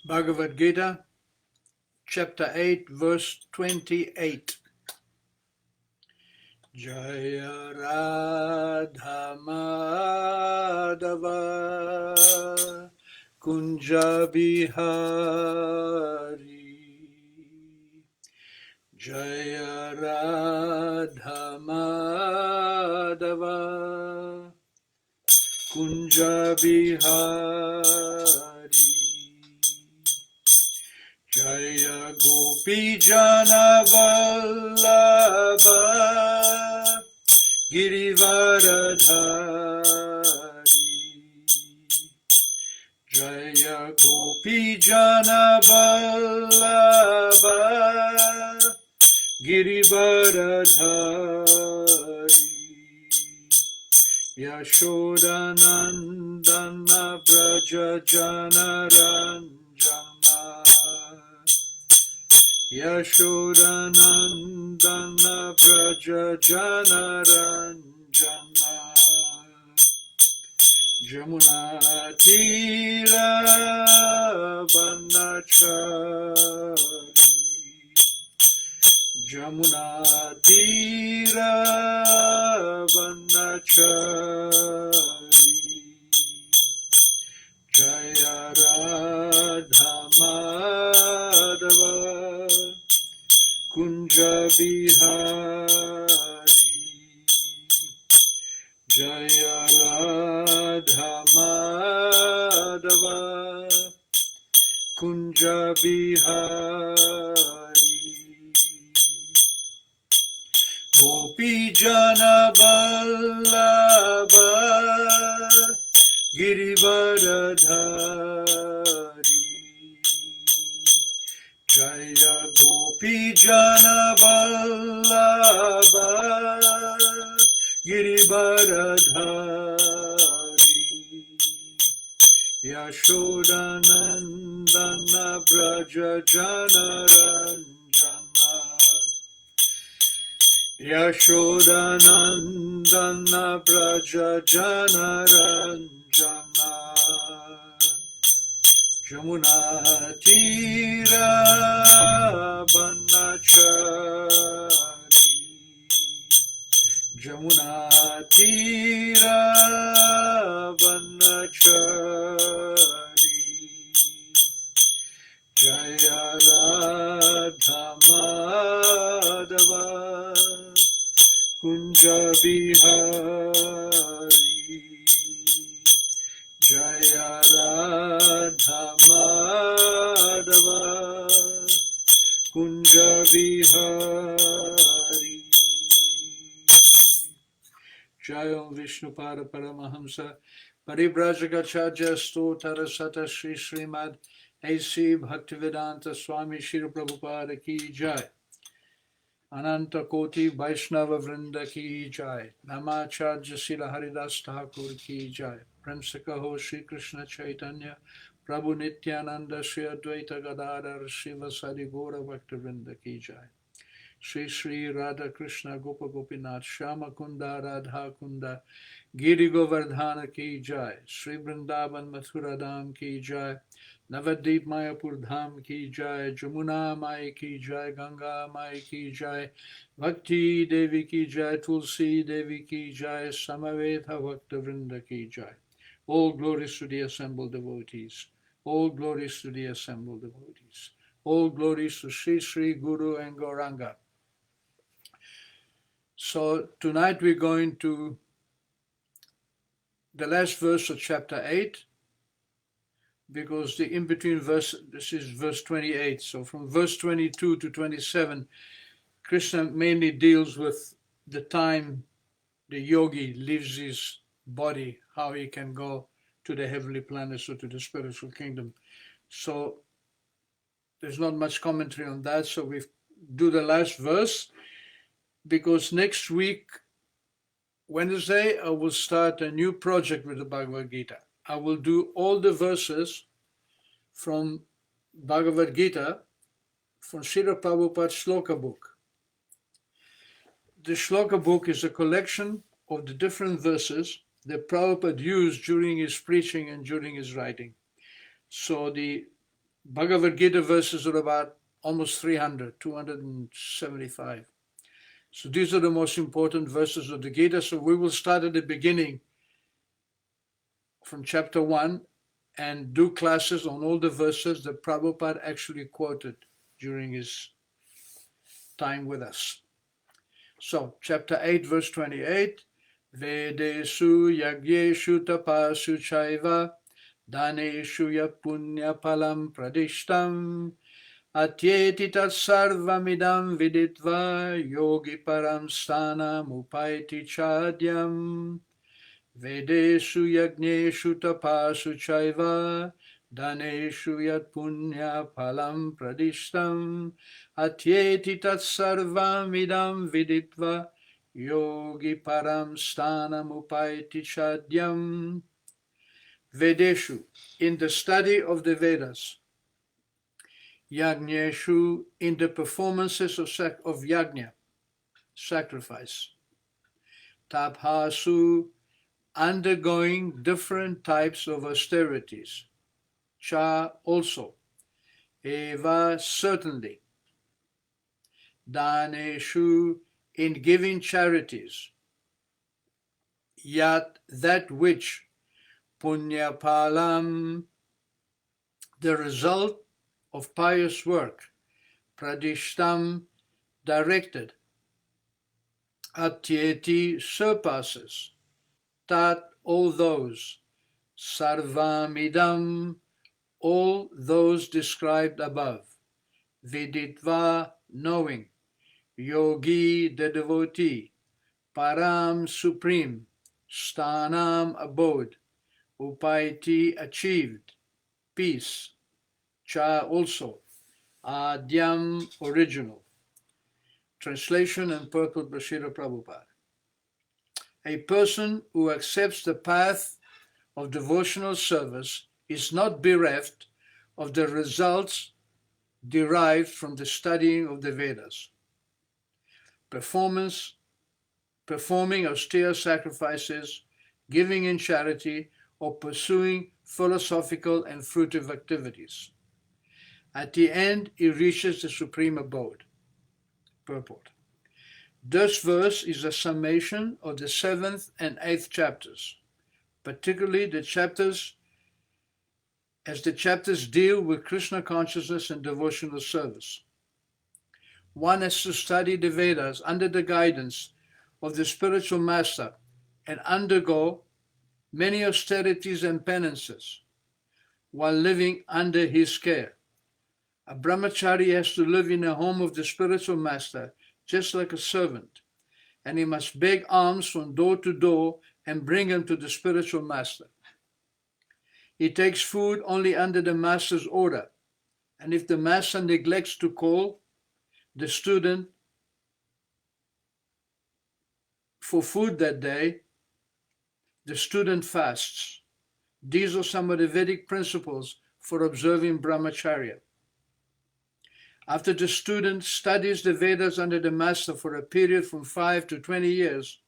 Bhagavad Gita, chapter 8, verse 28. Jaya Radha Madhava Kunja Bihari Jaya Radha Madhava Kunja Bihari Jaya Gopi Jana Vallabha Girivaradhari Jaya Gopi Jana Vallabha Girivaradhari Yashodanandana Braja Jana Ranjana Yashodanandana Braja Jana Ranjana Jamuna Tira Vanachari Jamuna Tira Vanachari Jaya Radha Madhava Kunja Bihari Jaya Radha Madhava Kunja Bihari Gopi Jana Vallabha Girivaradhari Jaya Gopi Jana Vallabha Girivaradhari Yashodanandana Braja Jana Ranjana Yashodanandana Braja Jana Ranjana Jamuna Tira Vanachari Jamuna Tira Vanachari Jaya Radha Madhava Kunja Bihari Jaya Radha Madhava Kunja Bihari Jayam Vishnupada Paramahamsa Paribrajagacharya Stotara Sata Sri Srimad A.C. Bhaktivedanta Swami Shri Prabhupada Ki Jai Ananta Koti Vaishnava Vrinda Ki Jai Namacharya Sila Haridas Thakur Ki Jai Premsaka Ho Shri Krishna Chaitanya Prabhu Nityananda Shri Advaita Gadadhar Shiva Sadi Gora Bhaktivinoda Ki Jai Shri Shri Radha Krishna Gopa Gopinath Shama Kunda Radha Kunda Giri Govardhana Ki Jai Shri Vrindavan Mathura Dham Ki Jai Navadip Mayapur Dham Ki Jai Jamuna Mai Ki Jai Ganga Mai Ki Jai Bhakti Devi Ki Jai Tulsi Devi Ki Jai Samaveta Bhakta Vrinda Ki Jai. All glories to the assembled devotees. All glories to the assembled devotees. All glories to Sri Sri Guru and Gauranga. So tonight we're going to the last verse of chapter 8, because the in-between verse, this is verse 28. So from verse 22 to 27, Krishna mainly deals with the time the yogi leaves his body, how he can go to the heavenly planets or to the spiritual kingdom. So there's not much commentary on that. So we do the last verse, because next week, Wednesday, I will start a new project with the Bhagavad Gita. I will do all the verses from Bhagavad Gita from Srila Prabhupada's Shloka book. The Shloka book is a collection of the different verses that Prabhupada used during his preaching and during his writing. So the Bhagavad Gita verses are about almost 300, 275. So these are the most important verses of the Gita. So we will start at the beginning from chapter 1 and do classes on all the verses that Prabhupada actually quoted during his time with us. So chapter 8 verse 28, Vedesu yagyeshu tapasu chaiva daneshu ya punya palam pradishtam atyeti tat sarvamidam viditva yogi param sthanam upaiti chadyam Vedesu yagneshu tapasu chaiva daneshu yat punya palam pradishtam atyeti tat sarvamidam viditva yogi param sthanam upaiti chadyam. Vedeshu, in the study of the Vedas. Yagneshu, in the performances of yagna, sacrifice. Taphasu, undergoing different types of austerities. Cha, also. Eva, certainly. Daneshu, in giving charities. Yat, that which. Punya palam, the result of pious work. Pradishtam, directed. Atyeti, surpasses. Tat, all those. Sarvamidam, all those described above. Viditva, knowing. Yogi, the devotee. Param, supreme. Sthanam, abode. Upaiti, achieved. Peace. Cha, also. Adyam, original. Translation and purport by Srila Prabhupada. A person who accepts the path of devotional service is not bereft of the results derived from the studying of the Vedas. Performing austere sacrifices, giving in charity, or pursuing philosophical and fruitive activities. At the end, he reaches the supreme abode. Purport. This verse is a summation of the 7th and 8th chapters, particularly the chapters deal with Krishna consciousness and devotional service. One has to study the Vedas under the guidance of the spiritual master and undergo many austerities and penances while living under his care. A brahmachari has to live in a home of the spiritual master just like a servant, and he must beg alms from door to door and bring them to the spiritual master. He takes food only under the master's order, and if the master neglects to call the student for food that day, the student fasts. These are some of the Vedic principles for observing brahmacharya. After the student studies the Vedas under the master for a period from 5 to 20 years,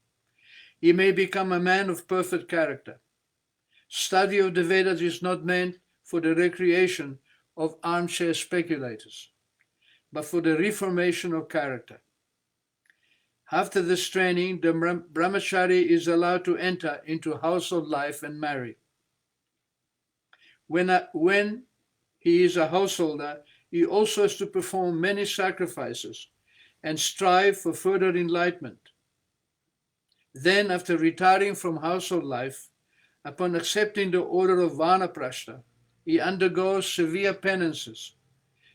he may become a man of perfect character. Study of the Vedas is not meant for the recreation of armchair speculators, but for the reformation of character. After this training, the brahmachari is allowed to enter into household life and marry. When he is a householder, he also has to perform many sacrifices and strive for further enlightenment. Then, after retiring from household life, upon accepting the order of vanaprastha, he undergoes severe penances,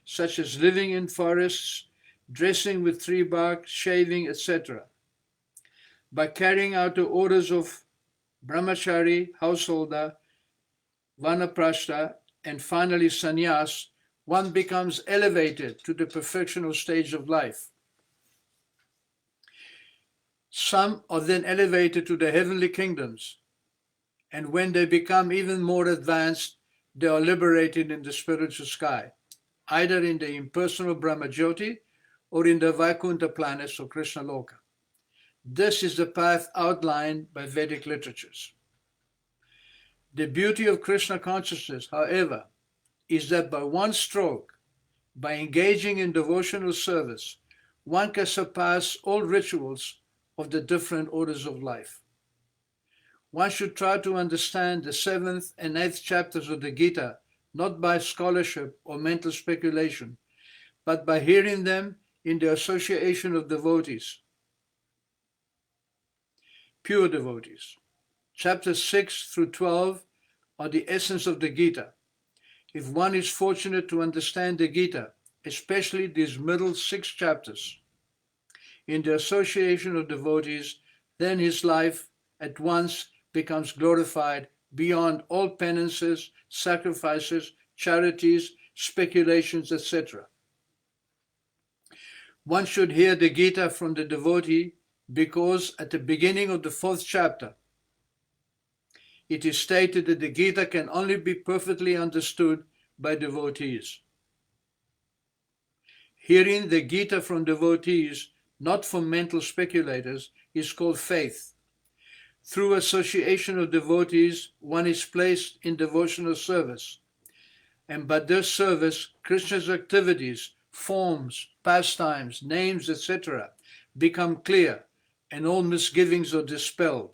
such as living in forests, dressing with tree bark, shaving, etc. By carrying out the orders of brahmachari, householder, vanaprastha, and finally sannyas, one becomes elevated to the perfectional stage of life. Some are then elevated to the heavenly kingdoms, and when they become even more advanced, they are liberated in the spiritual sky, either in the impersonal Brahmajyoti or in the Vaikuntha planets or Krishna Loka. This is the path outlined by Vedic literatures. The beauty of Krishna consciousness, however, is that by one stroke, by engaging in devotional service, one can surpass all rituals of the different orders of life. One should try to understand the 7th and 8th chapters of the Gita, not by scholarship or mental speculation, but by hearing them in the association of devotees, pure devotees. Chapters 6 through 12 are the essence of the Gita. If one is fortunate to understand the Gita, especially these middle 6 chapters, in the association of devotees, then his life at once becomes glorified beyond all penances, sacrifices, charities, speculations, etc. One should hear the Gita from the devotee because at the beginning of the 4th chapter, it is stated that the Gita can only be perfectly understood by devotees. Hearing the Gita from devotees, not from mental speculators, is called faith. Through association of devotees, one is placed in devotional service. And by this service, Krishna's activities, forms, pastimes, names, etc., become clear, and all misgivings are dispelled.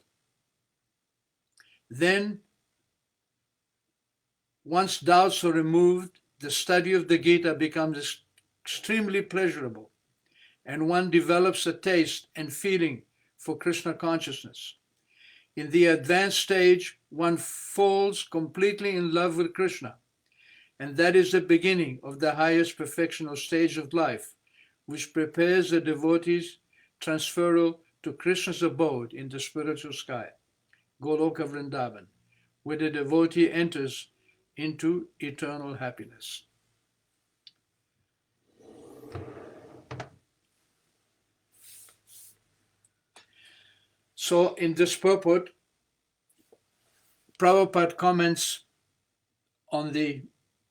Then, once doubts are removed, the study of the Gita becomes extremely pleasurable, and one develops a taste and feeling for Krishna consciousness. In the advanced stage, one falls completely in love with Krishna, and that is the beginning of the highest perfection or stage of life, which prepares the devotee's transferal to Krishna's abode in the spiritual sky, Goloka Vrindavan, where the devotee enters into eternal happiness. So in this purport, Prabhupada comments on the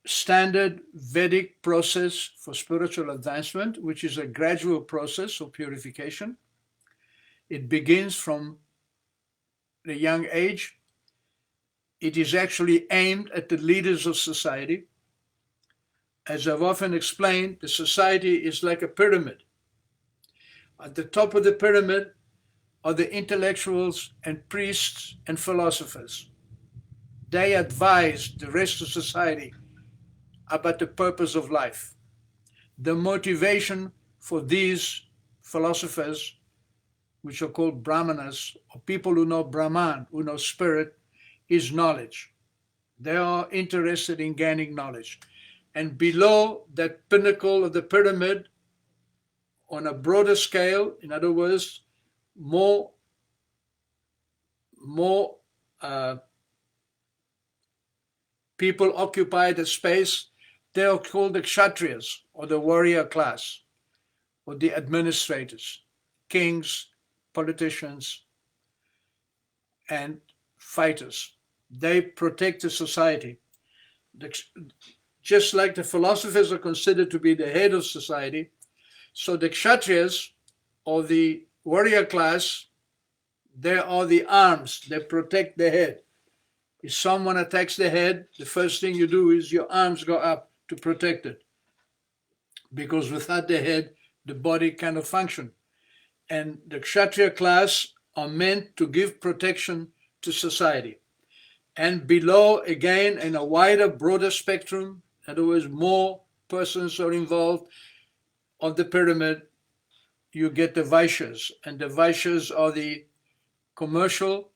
standard Vedic process for spiritual advancement, which is a gradual process of purification. It begins from the young age. It is actually aimed at the leaders of society. As I've often explained, the society is like a pyramid. At the top of the pyramid are the intellectuals and priests and philosophers. They advise the rest of society about the purpose of life. The motivation for these philosophers, which are called Brahmanas, or people who know Brahman, who know spirit, is knowledge. They are interested in gaining knowledge. And below that pinnacle of the pyramid, on a broader scale, in other words, more people occupy the space, they are called the Kshatriyas, or the warrior class, or the administrators, kings, politicians, and fighters. They protect the society. Just like the philosophers are considered to be the head of society, so the Kshatriyas, or the warrior class, they are the arms. They protect the head. If someone attacks the head, the first thing you do is your arms go up to protect it. Because without the head, the body cannot function. And the Kshatriya class are meant to give protection to society. And below, again, in a wider, broader spectrum, in other words, more persons are involved on the pyramid, you get the Vaishyas. And the Vaishyas are the commercial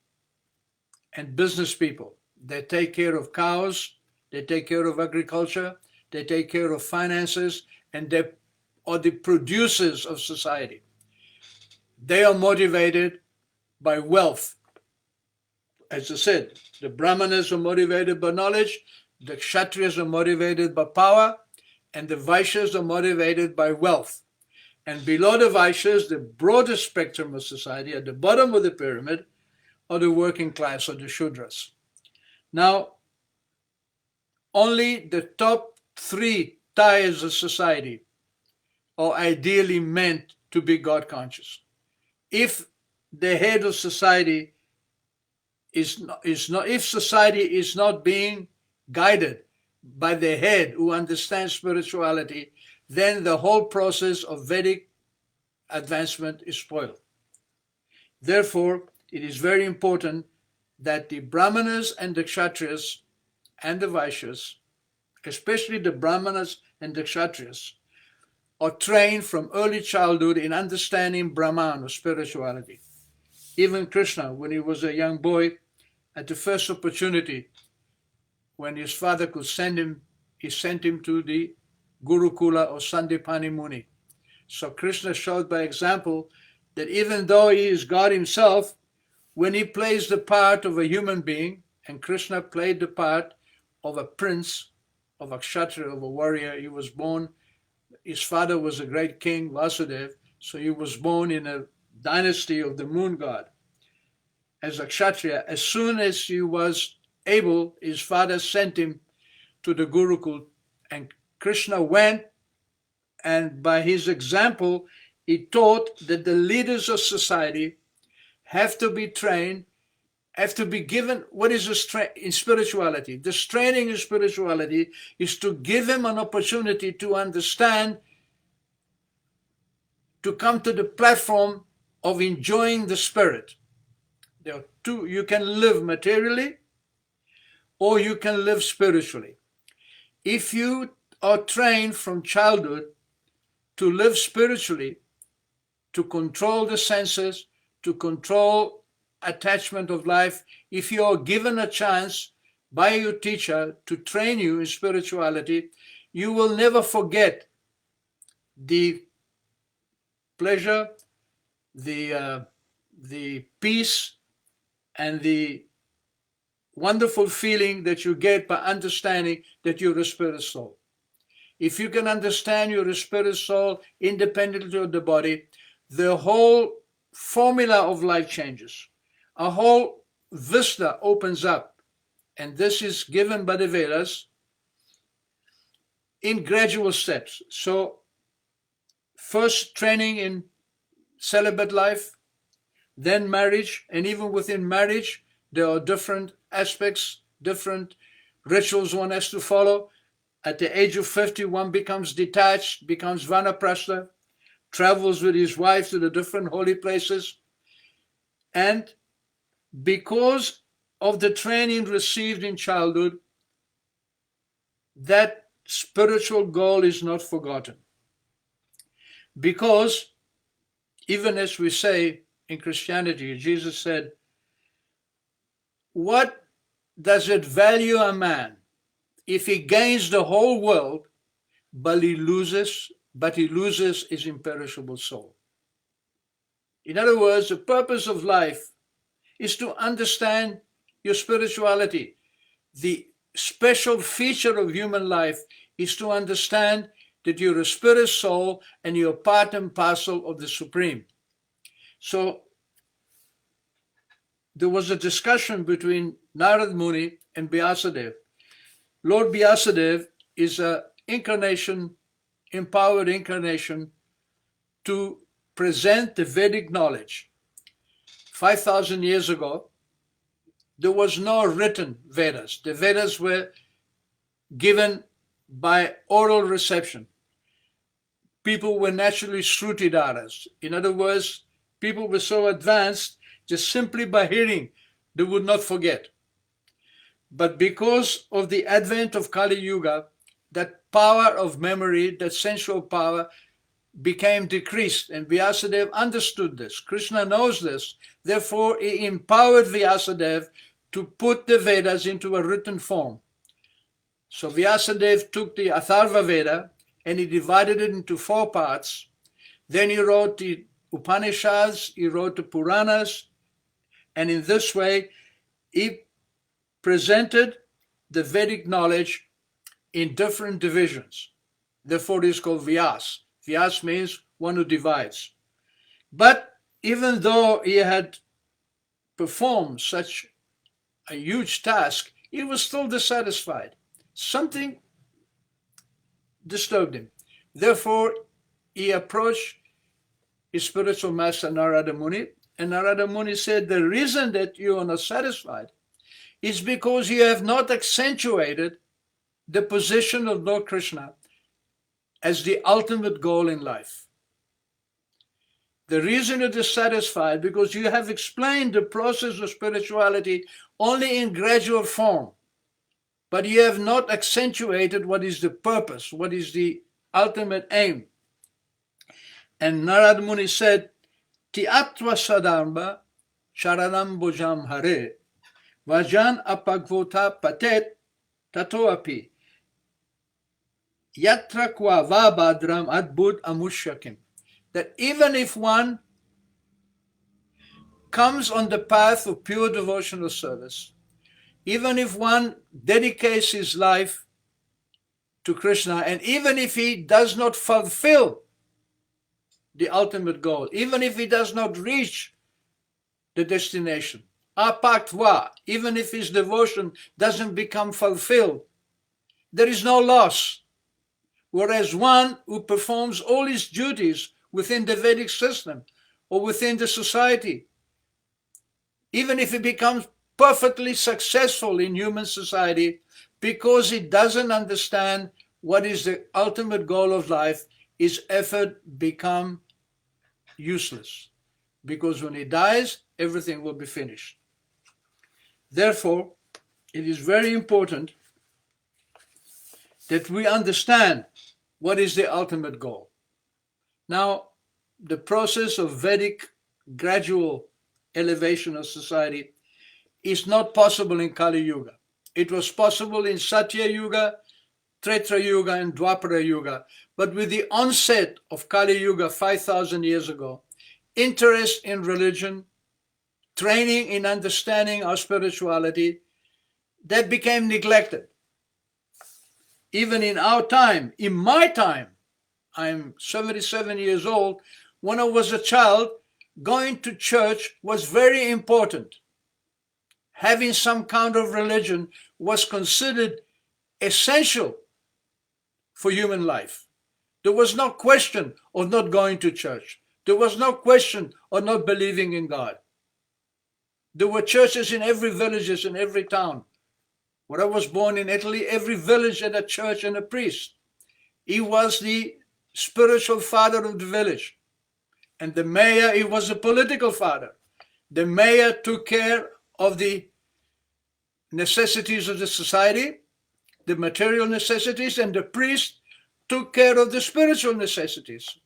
and business people. They take care of cows, they take care of agriculture, they take care of finances, and they are the producers of society. They are motivated by wealth. As I said, the Brahmanas are motivated by knowledge, the Kshatriyas are motivated by power, and the Vaishyas are motivated by wealth. And below the Vaishyas, the broader spectrum of society, at the bottom of the pyramid, are the working class, or the Shudras. Now, only the top 3 tiers of society are ideally meant to be God conscious. If the head of society if society is not being guided by the head who understands spirituality, then the whole process of Vedic advancement is spoiled. Therefore, it is very important that the Brahmanas and the Kshatriyas and the Vaishyas, especially the Brahmanas and the Kshatriyas, are trained from early childhood in understanding Brahman or spirituality. Even Krishna, when he was a young boy, at the first opportunity, when his father could send him, he sent him to the Gurukula or Sandipani Muni. So Krishna showed by example that even though he is God himself, when he plays the part of a human being, and Krishna played the part of a prince, of a kshatriya, of a warrior, he was born, his father was a great king, Vasudeva, so he was born in a dynasty of the moon god. As a kshatriya, as soon as he was able, his father sent him to the Gurukul, and Krishna went, and by his example, he taught that the leaders of society have to be trained, have to be given, what is in spirituality? This training in spirituality is to give him an opportunity to understand, to come to the platform of enjoying the spirit. There are two, you can live materially or you can live spiritually. If you are trained from childhood to live spiritually, to control the senses, to control attachment of life, if you are given a chance by your teacher to train you in spirituality, you will never forget the pleasure, the peace, and the wonderful feeling that you get by understanding that you're a spirit soul. If you can understand you're a spirit soul independently of the body, the whole formula of life changes. A whole vista opens up. And this is given by the Vedas in gradual steps. So first training in celibate life, then marriage, and even within marriage, there are different aspects, different rituals one has to follow. At the age of 50, one becomes detached, becomes vanaprastha, travels with his wife to the different holy places. And because of the training received in childhood, that spiritual goal is not forgotten. Because even as we say in Christianity, Jesus said, what does it value a man if he gains the whole world, but he loses his imperishable soul? In other words, the purpose of life is to understand your spirituality. The special feature of human life is to understand that you're a spirit soul and you're part and parcel of the Supreme. So there was a discussion between Narad Muni and Vyasadeva. Lord Vyasadeva is an incarnation, empowered incarnation to present the Vedic knowledge. 5,000 years ago, there was no written Vedas. The Vedas were given by oral reception. People were naturally shrutidharas. In other words, people were so advanced, just simply by hearing, they would not forget. But because of the advent of Kali Yuga, that power of memory, that sensual power, became decreased, and Vyasadeva understood this. Krishna knows this. Therefore, he empowered Vyasadeva to put the Vedas into a written form. So Vyasadeva took the Atharva Veda and he divided it into 4 parts. Then he wrote the Upanishads, he wrote the Puranas, and in this way, he presented the Vedic knowledge in different divisions. Therefore, it is called Vyas. Vyas means one who divides. But even though he had performed such a huge task, he was still dissatisfied. Something disturbed him. Therefore, he approached his spiritual master Narada Muni, and Narada Muni said, the reason that you are not satisfied is because you have not accentuated the position of Lord Krishna as the ultimate goal in life. The reason you're dissatisfied because you have explained the process of spirituality only in gradual form, but you have not accentuated what is the purpose, what is the ultimate aim. And Narad Muni said, Ti atva sadharma sharanam bhujam hare vajan apagvota patet tatoapi yatra kwa vabhadram adbud amushyakim. That even if one comes on the path of pure devotional service, even if one dedicates his life to Krishna, and even if he does not fulfill the ultimate goal, even if he does not reach the destination, apaktva, even if his devotion doesn't become fulfilled, there is no loss. Whereas one who performs all his duties within the Vedic system or within the society, even if he becomes perfectly successful in human society, because he doesn't understand what is the ultimate goal of life, his effort become useless. Because when he dies, everything will be finished. Therefore, it is very important that we understand what is the ultimate goal. Now, the process of Vedic gradual elevation of society is not possible in Kali Yuga. It was possible in Satya Yuga, Treta Yuga, and Dwapara Yuga. But with the onset of Kali Yuga 5,000 years ago, interest in religion, training in understanding our spirituality, that became neglected. Even in our time, in my time, I'm 77 years old, when I was a child, going to church was very important. Having some kind of religion was considered essential for human life. There was no question of not going to church. There was no question of not believing in God. There were churches in every village, in every town. When I was born in Italy, every village had a church and a priest. He was the spiritual father of the village. And the mayor, he was a political father. The mayor took care of the necessities of the society, the material necessities, and the priest took care of the spiritual necessities.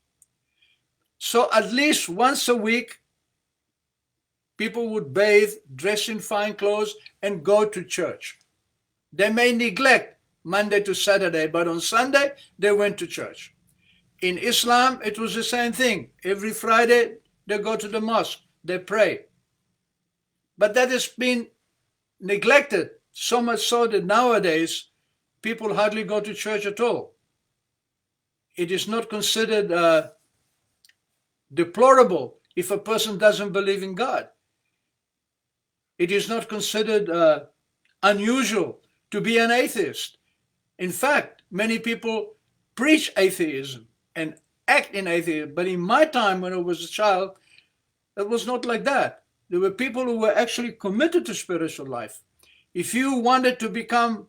So at least once a week, people would bathe, dress in fine clothes, and go to church. They may neglect Monday to Saturday, but on Sunday, they went to church. In Islam, it was the same thing. Every Friday, they go to the mosque, they pray. But that has been neglected, so much so that nowadays, people hardly go to church at all. It is not considered deplorable if a person doesn't believe in God. It is not considered unusual to be an atheist. In fact, many people preach atheism and act in atheism. But in my time, when I was a child, it was not like that. There were people who were actually committed to spiritual life. If you wanted to become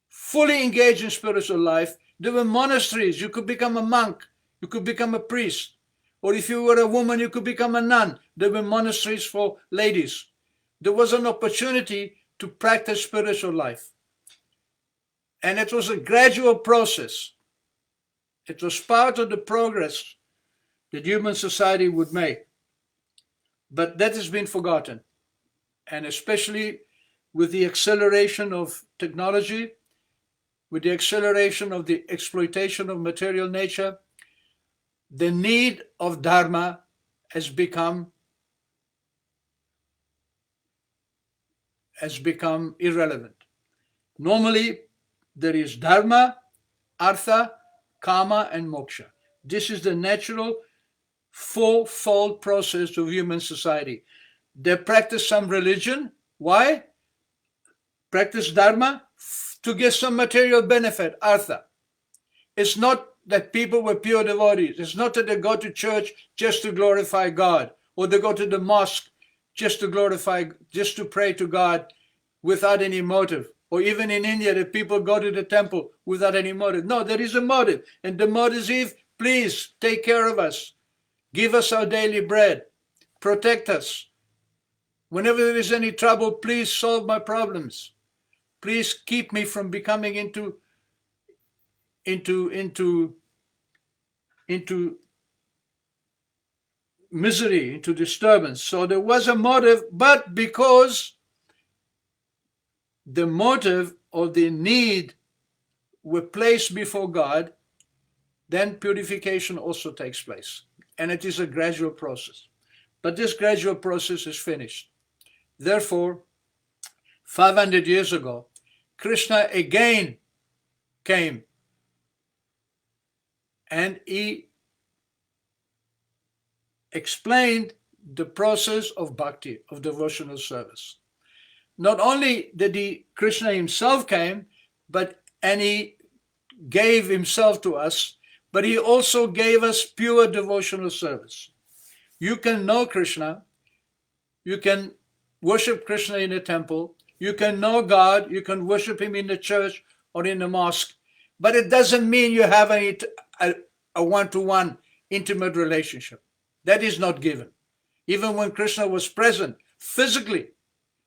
fully engaged in spiritual life, there were monasteries. You could become a monk. You could become a priest. Or if you were a woman, you could become a nun. There were monasteries for ladies. There was an opportunity to practice spiritual life. And it was a gradual process. It was part of the progress that human society would make. But that has been forgotten. And especially with the acceleration of technology, with the acceleration of the exploitation of material nature, the need of dharma has become irrelevant. Normally, there is dharma, artha, kama, and moksha. This is the natural fourfold process of human society. They practice some religion. Why? Practice dharma to get some material benefit, artha. It's not that people were pure devotees. It's not that they go to church just to glorify God, or they go to the mosque just to pray to God without any motive. or even in India, that people go to the temple without any motive. No, there is a motive. And the motive is, please take care of us. Give us our daily bread. Protect us. Whenever there is any trouble, please solve my problems. Please keep me from becoming into misery, into disturbance. So there was a motive, but because the motive or the need were placed before God, then purification also takes place. And it is a gradual process. But this gradual process is finished. Therefore, 500 years ago, Krishna again came and he explained the process of bhakti, of devotional service. Not only did Krishna himself came, and he gave himself to us, but he also gave us pure devotional service. You can know Krishna, you can worship Krishna in a temple, you can know God, you can worship him in the church or in the mosque, but it doesn't mean you have a one-to-one intimate relationship. That is not given. Even when Krishna was present physically,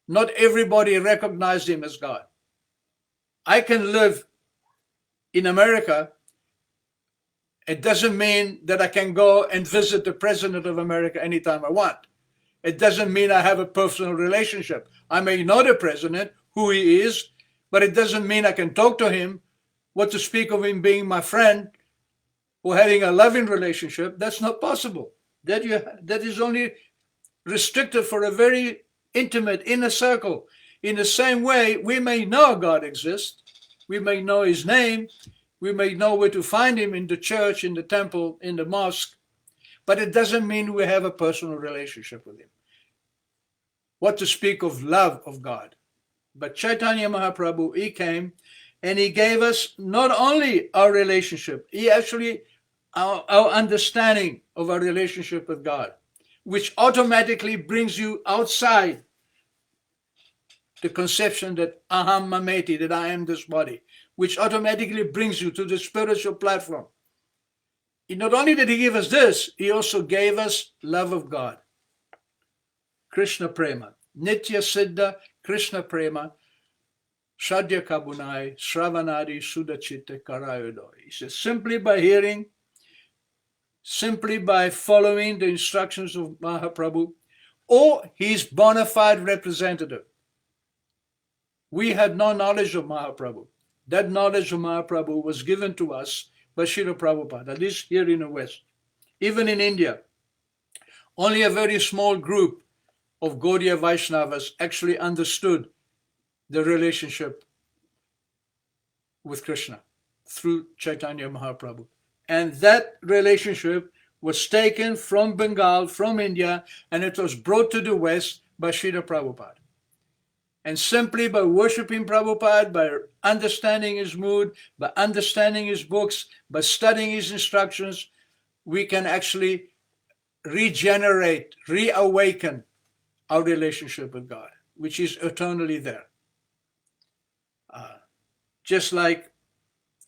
not everybody recognized him as God. I can live in America. It doesn't mean that I can go and visit the president of America anytime I want. It doesn't mean I have a personal relationship. I may know the president, who he is, but it doesn't mean I can talk to him, what to speak of him being my friend or having a loving relationship. That's not possible. That is only restricted for a very intimate inner circle. In the same way, we may know God exists, we may know his name, we may know where to find him in the church, in the temple, in the mosque, but it doesn't mean we have a personal relationship with him. What to speak of love of God. But Chaitanya Mahaprabhu, he came and he gave us not only our relationship, he actually our understanding of our relationship with God, which automatically brings you outside the conception that aham mameti, that I am this body, which automatically brings you to the spiritual platform. Not only did he give us this, he also gave us love of God. Krishna Prema. Nitya Siddha Krishna Prema. Shadya Kabunai Sravanadi Sudachitta Karayodoi. He says, simply by hearing, simply by following the instructions of Mahaprabhu or his bona fide representative. We had no knowledge of Mahaprabhu. That knowledge of Mahaprabhu was given to us by Srila Prabhupada, at least here in the West. Even in India, only a very small group of Gaudiya Vaishnavas actually understood the relationship with Krishna through Chaitanya Mahaprabhu. And that relationship was taken from Bengal, from India, and it was brought to the West by Srila Prabhupada. And simply by worshiping Prabhupada, by understanding his mood, by understanding his books, by studying his instructions, we can actually regenerate, reawaken our relationship with God, which is eternally there. Just like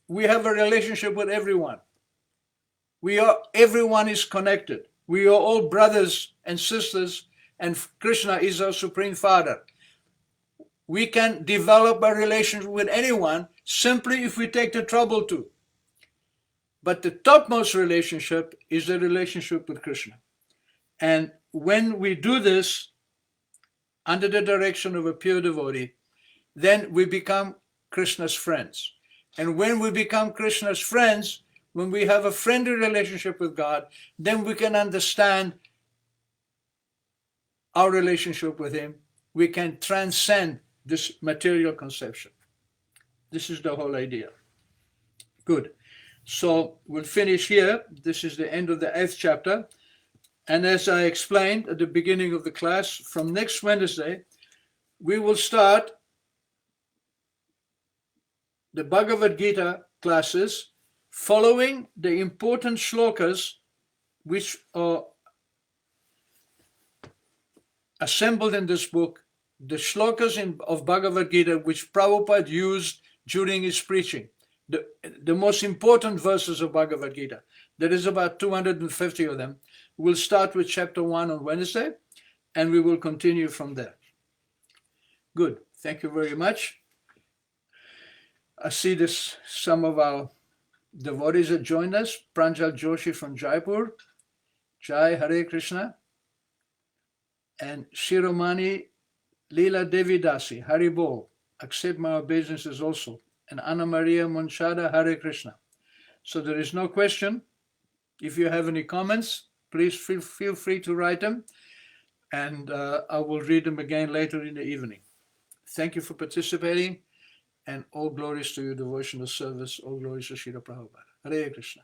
we have a relationship with everyone. Everyone is connected. We are all brothers and sisters, and Krishna is our Supreme Father. We can develop a relationship with anyone simply if we take the trouble to. But the topmost relationship is the relationship with Krishna. And when we do this under the direction of a pure devotee, then we become Krishna's friends. And when we become Krishna's friends, when we have a friendly relationship with God, then we can understand our relationship with him. We can transcend this material conception. This is the whole idea. Good. So we'll finish here. This is the end of the 8th chapter. And as I explained at the beginning of the class, from next Wednesday, we will start the Bhagavad Gita classes following the important shlokas which are assembled in this book, the shlokas of Bhagavad Gita which Prabhupada used during his preaching, the most important verses of Bhagavad Gita. There is about 250 of them. We'll start with chapter 1 on Wednesday, and we will continue from there. Good. Thank you very much. I see this, some of our devotees have joined us. Pranjal Joshi from Jaipur. Jai Hare Krishna. And Shiromani Leela Devidasi, Hari Bol. Accept my obeisances also. And Anna Maria Monchada, Hare Krishna. So there is no question. If you have any comments, please feel free to write them. And I will read them again later in the evening. Thank you for participating. And all glories to your devotional service. All glories to Srila Prabhupada. Hare Krishna.